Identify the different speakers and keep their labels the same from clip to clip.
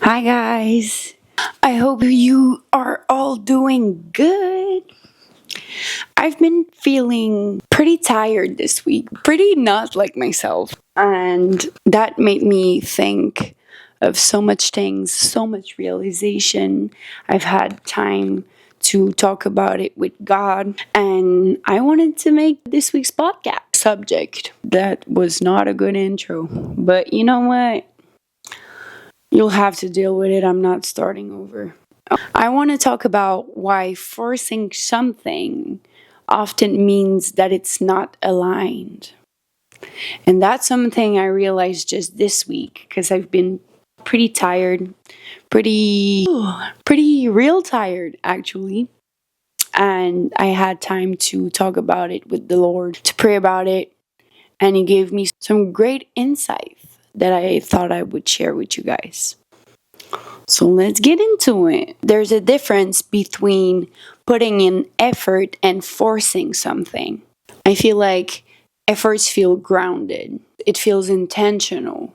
Speaker 1: Hi, guys. I hope you are all doing good. I've been feeling pretty tired this week, pretty not like myself. And that made me think of so much things, so much realization. I've had time to talk about it with God. And I wanted to make this week's podcast subject. That was not a good intro. But you know what? You'll have to deal with it. I'm not starting over. I want to talk about why forcing something often means that it's not aligned. And that's something I realized just this week because I've been pretty tired, pretty real tired actually. And I had time to talk about it with the Lord, to pray about it, and He gave me some great insight that I thought I would share with you guys. So let's get into it. There's a difference between putting in effort and forcing something. I feel like efforts feel grounded. It feels intentional.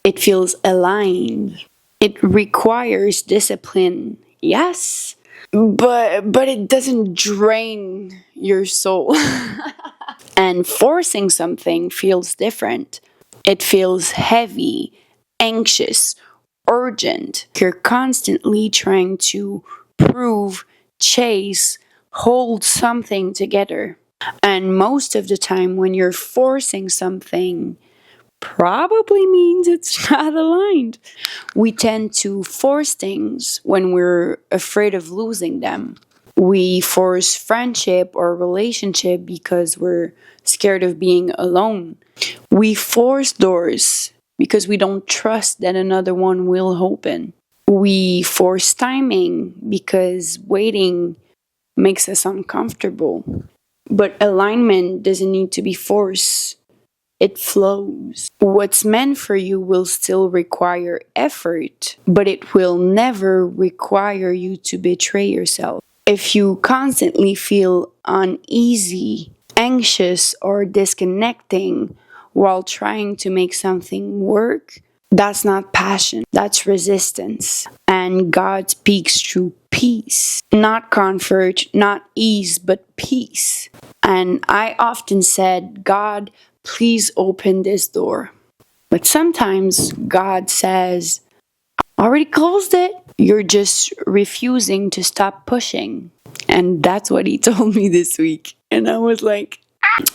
Speaker 1: It feels aligned. It requires discipline. Yes, but it doesn't drain your soul. And forcing something feels different. It feels heavy, anxious, urgent. You're constantly trying to prove, chase, hold something together. And most of the time, when you're forcing something, probably means it's not aligned. We tend to force things when we're afraid of losing them. We force friendship or relationship because we're scared of being alone. We force doors because we don't trust that another one will open. We force timing because waiting makes us uncomfortable. But alignment doesn't need to be forced, it flows. What's meant for you will still require effort, but it will never require you to betray yourself. If you constantly feel uneasy, anxious, or disconnecting while trying to make something work, that's not passion, that's resistance. And God speaks through peace, not comfort, not ease, but peace. And I often said, God, please open this door. But sometimes God says, I already closed it. You're just refusing to stop pushing. And that's what He told me this week. And I was like,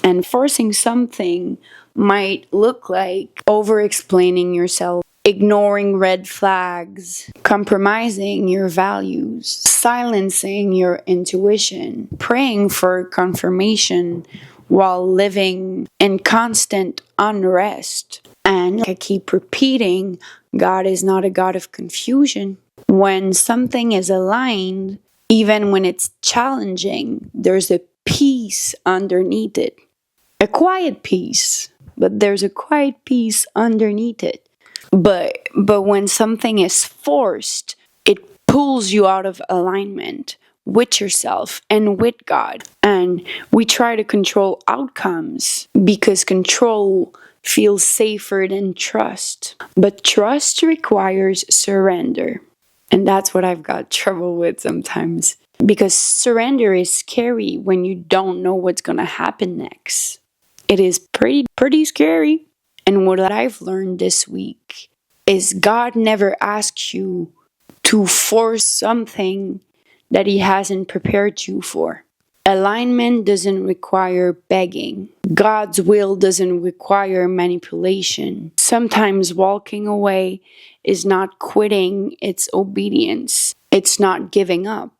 Speaker 1: and forcing something might look like over explaining yourself, ignoring red flags, compromising your values, silencing your intuition, praying for confirmation while living in constant unrest. And I keep repeating, God is not a God of confusion. When something is aligned, even when it's challenging, there's a peace underneath it. A quiet peace, but there's a quiet peace underneath it. But when something is forced, it pulls you out of alignment with yourself and with God. And we try to control outcomes because control feels safer than trust. But trust requires surrender. And that's what I've got trouble with sometimes. Because surrender is scary when you don't know what's going to happen next. It is pretty scary. And what I've learned this week is God never asks you to force something that He hasn't prepared you for. Alignment doesn't require begging. God's will doesn't require manipulation. Sometimes walking away is not quitting, it's obedience. It's not giving up,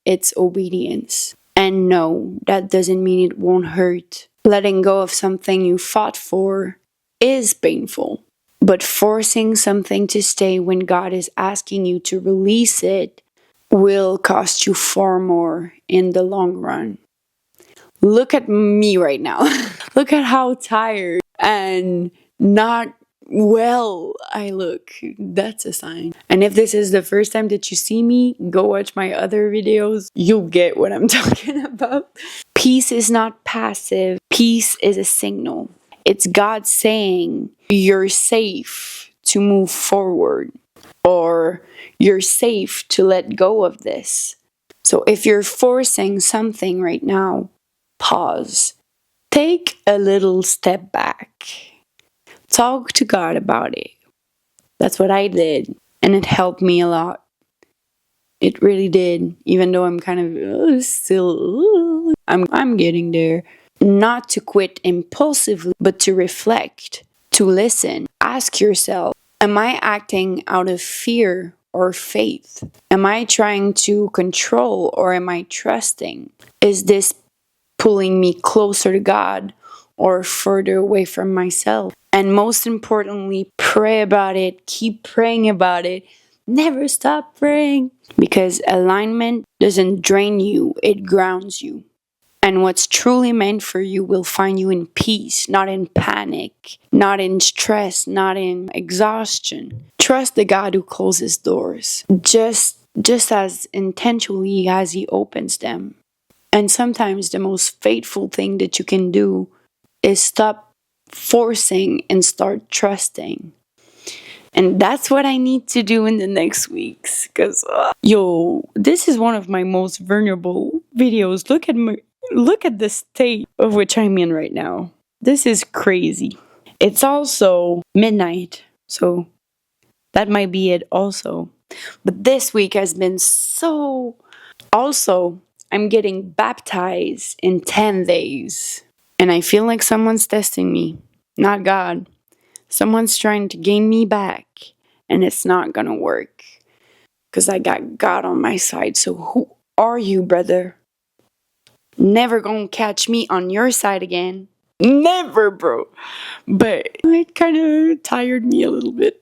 Speaker 1: it's obedience. And no, that doesn't mean it won't hurt. Letting go of something you fought for is painful. But forcing something to stay when God is asking you to release it will cost you far more in the long run. Look at me right now. Look at how tired and not well I look. That's a sign. And if this is the first time that you see me, go watch my other videos. You'll get what I'm talking about. Peace is not passive. Peace is a signal. It's God saying you're safe to move forward, or You're safe to let go of this. So if you're forcing something right now, pause. Take a little step back. Talk to God about it. That's what I did, and it helped me a lot. It really did, even though I'm kind of still, I'm getting there. Not to quit impulsively, but to reflect, to listen. Ask yourself, am I acting out of fear or faith? Am I trying to control or am I trusting? Is this pulling me closer to God or further away from myself? And most importantly, pray about it. Keep praying about it. Never stop praying. Because alignment doesn't drain you, it grounds you. And what's truly meant for you will find you in peace, not in panic, not in stress, not in exhaustion. Trust the God who closes doors just as intentionally as He opens them. And sometimes the most faithful thing that you can do is stop forcing and start trusting. And that's what I need to do in the next weeks. Because, this is one of my most vulnerable videos. Look at the state of which I'm in right now. This is crazy. It's also midnight, so that might be it also. But this week has been so... Also, I'm getting baptized in 10 days. And I feel like someone's testing me, not God. Someone's trying to gain me back, and it's not gonna work. Because I got God on my side. So who are you, brother? Never gonna catch me on your side again. Never, bro. But it kind of tired me a little bit.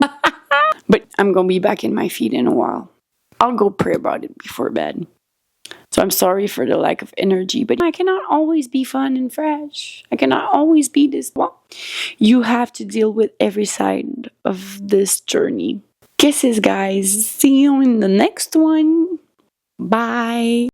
Speaker 1: But I'm gonna be back in my feet in a while. I'll go pray about it before bed. So I'm sorry for the lack of energy, but I cannot always be fun and fresh. I cannot always be this. Well, you have to deal with every side of this journey. Kisses, guys. See you in the next one. Bye.